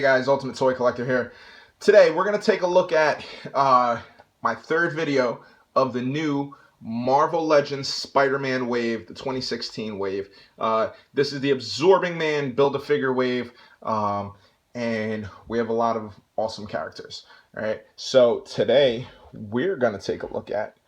guys, Ultimate Toy Collector here. Today we're going to take a look at my third video of the new Marvel Legends Spider-Man wave, the 2016 wave. This is the Absorbing Man Build-A-Figure wave, and we have a lot of awesome characters. All right, so today we're going to take a look at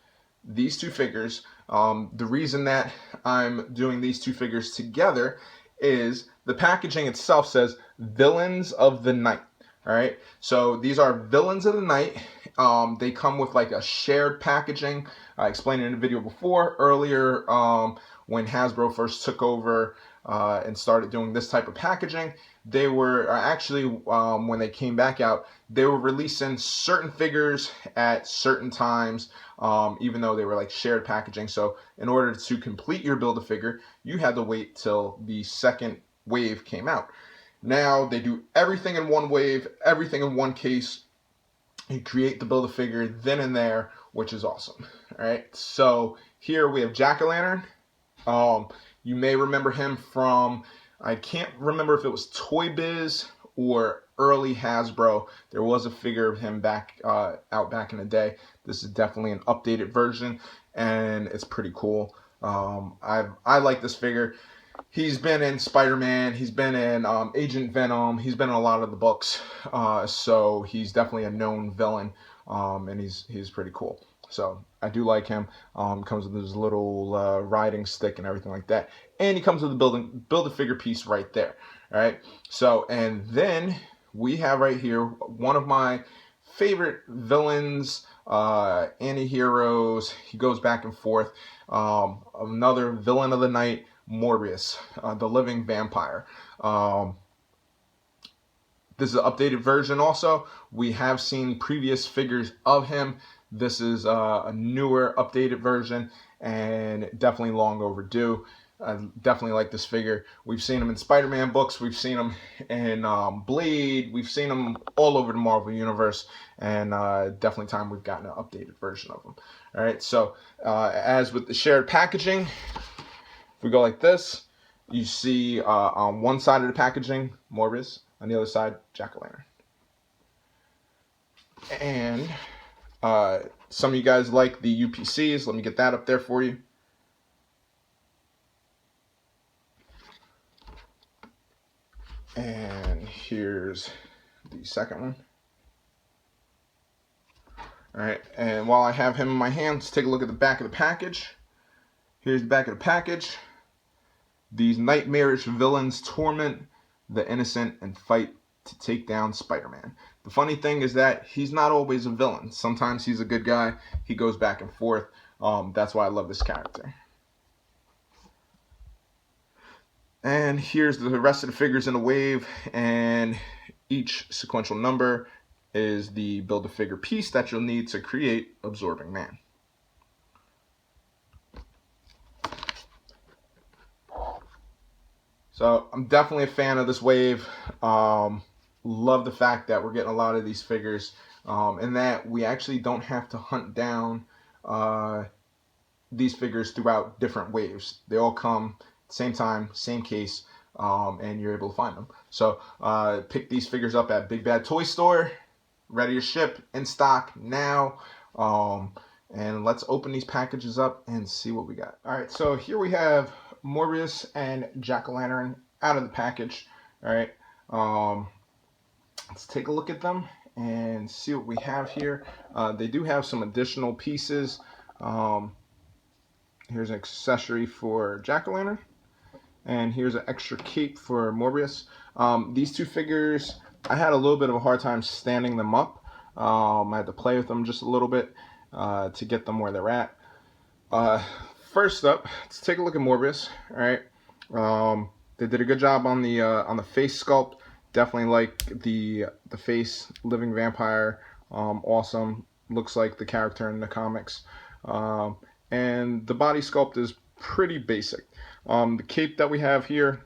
these two figures. The reason that I'm doing these two figures together is the packaging itself says Villains of the Night. All right, so these are Villains of the Night. They come with like a shared packaging. I explained it in a video earlier when Hasbro first took over and started doing this type of packaging. They were actually, when they came back out, they were releasing certain figures at certain times, even though they were like shared packaging. So in order to complete your Build-A-Figure, you had to wait till the second wave came out. Now they do everything in one wave, everything in one case. You create the Build-A-Figure then and there, which is awesome. All right, so here we have Jack-O-Lantern. You may remember him from, I can't remember if it was Toy Biz or early Hasbro. There was a figure of him out back in the day. This is definitely an updated version, and it's pretty cool. I like this figure. He's been in Spider-Man. He's been in Agent Venom. He's been in a lot of the books, so he's definitely a known villain, and he's pretty cool. So I do like him. Comes with his little riding stick and everything like that, and he comes with a Build-A-Figure piece right there. All right. So and then we have right here one of my favorite villains, anti-heroes. He goes back and forth. Another Villain of the Night, Morbius, the living vampire. This is an updated version also. We have seen previous figures of him. This is a newer, updated version, and definitely long overdue. I definitely like this figure. We've seen him in Spider-Man books. We've seen him in Blade. We've seen him all over the Marvel Universe, and definitely time we've gotten an updated version of him. All right, so as with the shared packaging, if we go like this, you see on one side of the packaging, Morbius. On the other side, Jack-O-Lantern. And some of you guys like the UPCs. Let me get that up there for you. And here's the second one. All right, and while I have him in my hand, let's take a look at the back of the package. Here's the back of the package. These nightmarish villains torment the innocent and fight to take down Spider-Man. The funny thing is that he's not always a villain. Sometimes he's a good guy. He goes back and forth. That's why I love this character. And here's the rest of the figures in the wave, and each sequential number is the Build-A-Figure piece that you'll need to create Absorbing Man. So I'm definitely a fan of this wave. Love the fact that we're getting a lot of these figures, and that we actually don't have to hunt down these figures throughout different waves. They all come same time, same case, and you're able to find them. So pick these figures up at Big Bad Toy Store, ready to ship, in stock now. And let's open these packages up and see what we got. All right, so here we have Morbius and Jack-O-Lantern out of the package. All right, let's take a look at them and see what we have here. They do have some additional pieces. Here's an accessory for Jack-O-Lantern, and here's an extra cape for Morbius. These two figures, I had a little bit of a hard time standing them up. I had to play with them just a little bit to get them where they're at. First up, let's take a look at Morbius. All right, they did a good job on the face sculpt. Definitely like the face, living vampire. Awesome. Looks like the character in the comics. And the body sculpt is pretty basic. The cape that we have here,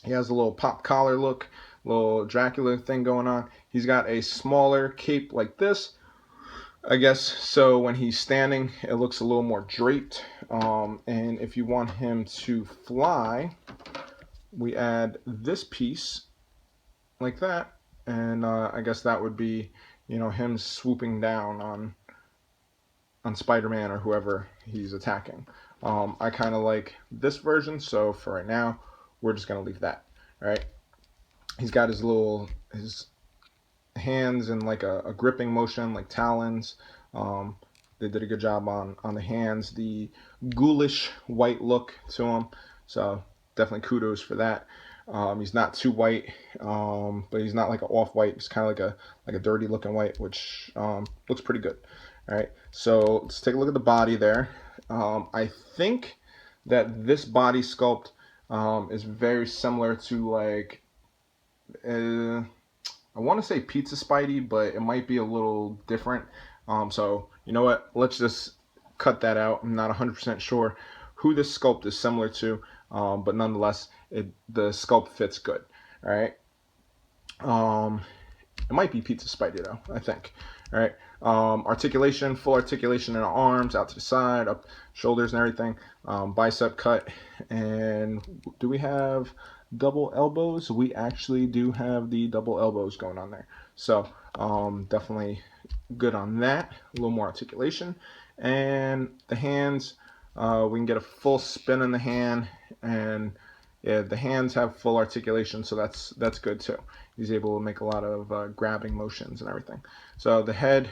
he has a little pop collar look, little Dracula thing going on. He's got a smaller cape like this, I guess, so when he's standing, it looks a little more draped. And if you want him to fly, we add this piece like that, and I guess that would be, you know, him swooping down on Spider-Man or whoever he's attacking. I kind of like this version, so for right now, we're just gonna leave that. All right. He's got his hands in like a gripping motion, like talons. They did a good job on the hands. The ghoulish white look to him, so definitely kudos for that. He's not too white, but he's not like an off-white. He's kind of like a dirty looking white, which looks pretty good. All right, so let's take a look at the body there. I think that this body sculpt is very similar to like I want to say Pizza Spidey, but it might be a little different. So you know what? Let's just cut that out. I'm not 100% sure who this sculpt is similar to, but nonetheless, the sculpt fits good. All right. It might be Pizza Spidey though, I think. All right. Articulation, full articulation in the arms, out to the side, up shoulders and everything. Bicep cut. And do we have double elbows? We actually do have the double elbows going on there. So definitely good on that. A little more articulation. And the hands, we can get a full spin in the hand, and yeah, the hands have full articulation, so that's good too. He's able to make a lot of grabbing motions and everything. So the head,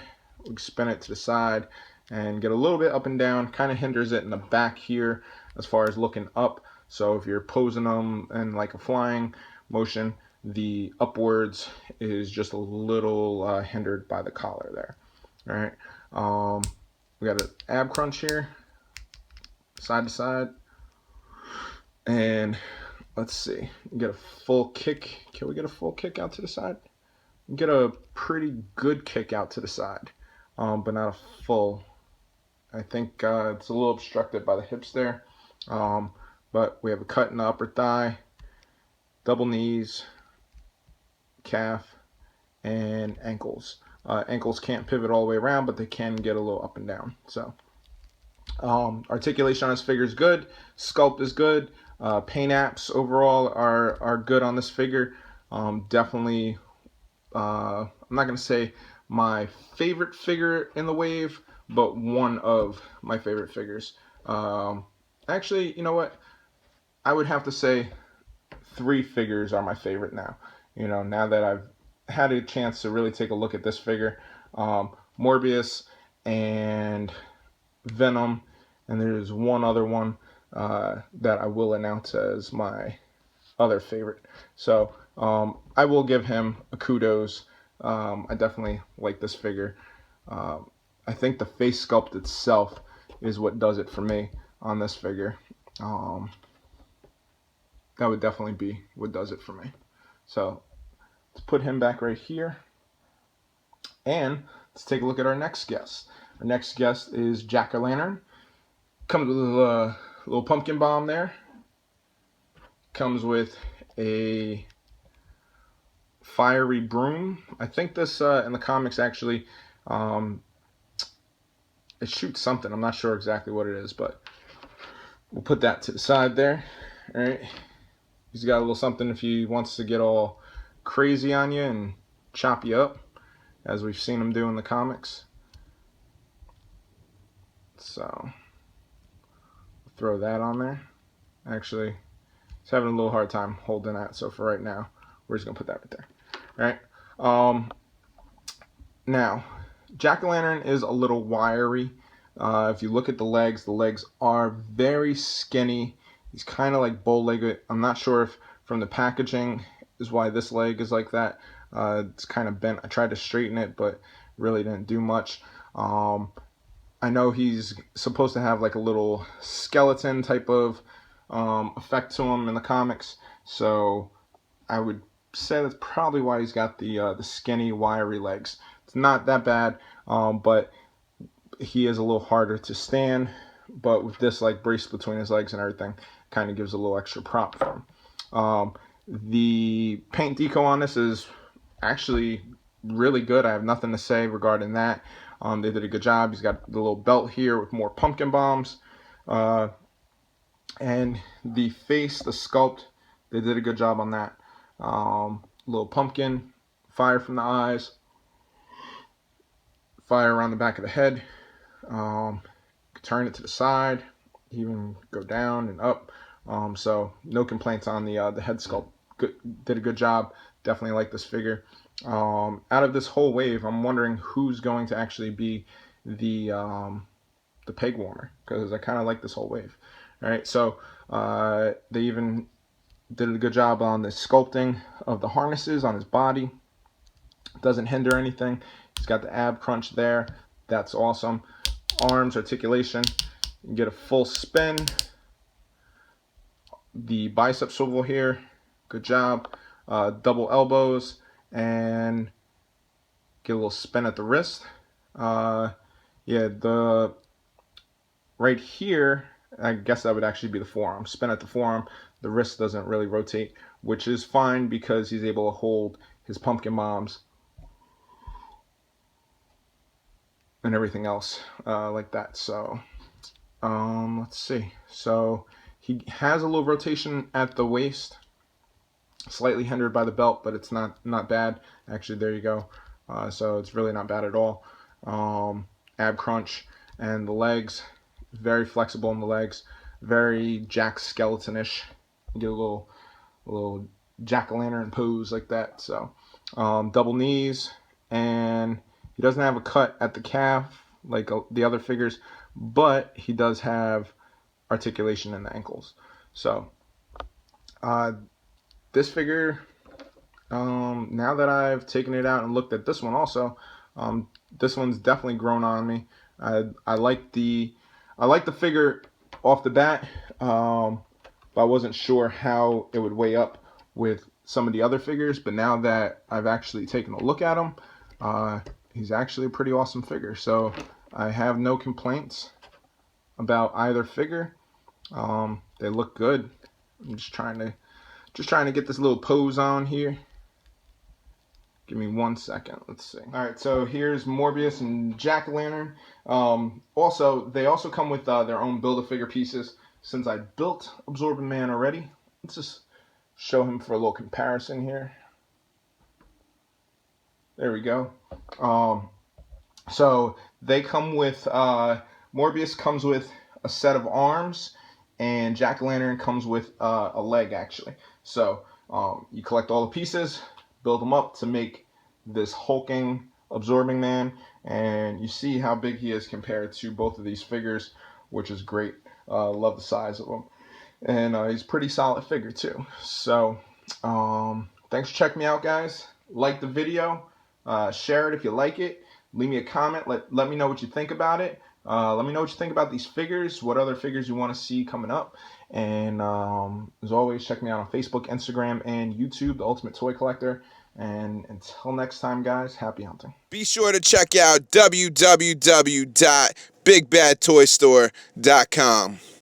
we spin it to the side and get a little bit up and down. Kind of hinders it in the back here as far as looking up. So if you're posing them in like a flying motion, the upwards is just a little hindered by the collar there. All right. We got an ab crunch here, side to side. And let's see, get a full kick. Can we get a full kick out to the side? Get a pretty good kick out to the side, but not a full. I think it's a little obstructed by the hips there. But we have a cut in the upper thigh, double knees, calf, and ankles. Ankles can't pivot all the way around, but they can get a little up and down. So articulation on his figure is good. Sculpt is good. Paint apps overall are good on this figure. Definitely, I'm not going to say my favorite figure in the wave, but one of my favorite figures. Actually, you know what? I would have to say 3 figures are my favorite now. You know, now that I've had a chance to really take a look at this figure. Morbius and Venom, and there's one other one that I will announce as my other favorite. So I will give him a kudos. I definitely like this figure. I think the face sculpt itself is what does it for me on this figure. That would definitely be what does it for me. So let's put him back right here. And let's take a look at our next guest. Our next guest is Jack-o'-lantern. Comes with a little pumpkin bomb there. Comes with a fiery broom. I think this in the comics actually it shoots something. I'm not sure exactly what it is, but we'll put that to the side there. All right. He's got a little something if he wants to get all crazy on you and chop you up, as we've seen him do in the comics. So throw that on there. Actually, he's having a little hard time holding that, so for right now, we're just gonna put that right there. All right. Now, Jack-o'-lantern is a little wiry. If you look at the legs are very skinny. He's kind of like bow-legged. I'm not sure if from the packaging is why this leg is like that. It's kind of bent. I tried to straighten it, but really didn't do much. I know he's supposed to have like a little skeleton type of effect to him in the comics, so I would say that's probably why he's got the skinny, wiry legs. It's not that bad, but he is a little harder to stand. But with this like brace between his legs and everything, kind of gives a little extra prop for him. The paint deco on this is actually really good. I have nothing to say regarding that. They did a good job. He's got the little belt here with more pumpkin bombs. And the face, the sculpt, they did a good job on that. Little pumpkin, fire from the eyes, fire around the back of the head. Turn it to the side, even go down and up. So no complaints on the head sculpt. Did a good job. Definitely like this figure. Out of this whole wave, I'm wondering who's going to actually be the peg warmer, because I kind of like this whole wave. All right, so they even did a good job on the sculpting of the harnesses on his body. Doesn't hinder anything. He's got the ab crunch there. That's awesome. Arms, articulation. You get a full spin. The bicep swivel here. Good job. Double elbows, and get a little spin at the wrist. Yeah, the right here, I guess that would actually be the forearm. Spin at the forearm. The wrist doesn't really rotate, which is fine because he's able to hold his pumpkin moms and everything else like that. So let's see. So he has a little rotation at the waist, slightly hindered by the belt, but it's not bad. Actually, there you go. So it's really not bad at all. Ab crunch, and the legs, very flexible in the legs, very Jack Skeleton-ish. You get a little jack-o'-lantern pose like that. So double knees, and he doesn't have a cut at the calf like the other figures, but he does have articulation in the ankles. So this figure, now that I've taken it out and looked at this one also, this one's definitely grown on me. I like the figure off the bat, but I wasn't sure how it would weigh up with some of the other figures. But now that I've actually taken a look at him, he's actually a pretty awesome figure. So I have no complaints about either figure. They look good. I'm just trying to get this little pose on here. Give me 1 second. Let's see. All right, so here's Morbius and Jack-o'-lantern. They also come with their own Build-A-Figure pieces. Since I built Absorbing Man already, let's just show him for a little comparison here. There we go. So they come with, Morbius comes with a set of arms, and Jack-o'-lantern comes with a leg, actually. So you collect all the pieces, build them up to make this hulking Absorbing Man, and you see how big he is compared to both of these figures, which is great. Love the size of him, and he's a pretty solid figure too. So thanks for checking me out, guys. Like the video, share it if you like it, leave me a comment, let me know what you think about it. Let me know what you think about these figures, what other figures you want to see coming up. And as always, check me out on Facebook, Instagram, and YouTube, The Ultimate Toy Collector. And until next time, guys, happy hunting. Be sure to check out www.bigbadtoystore.com.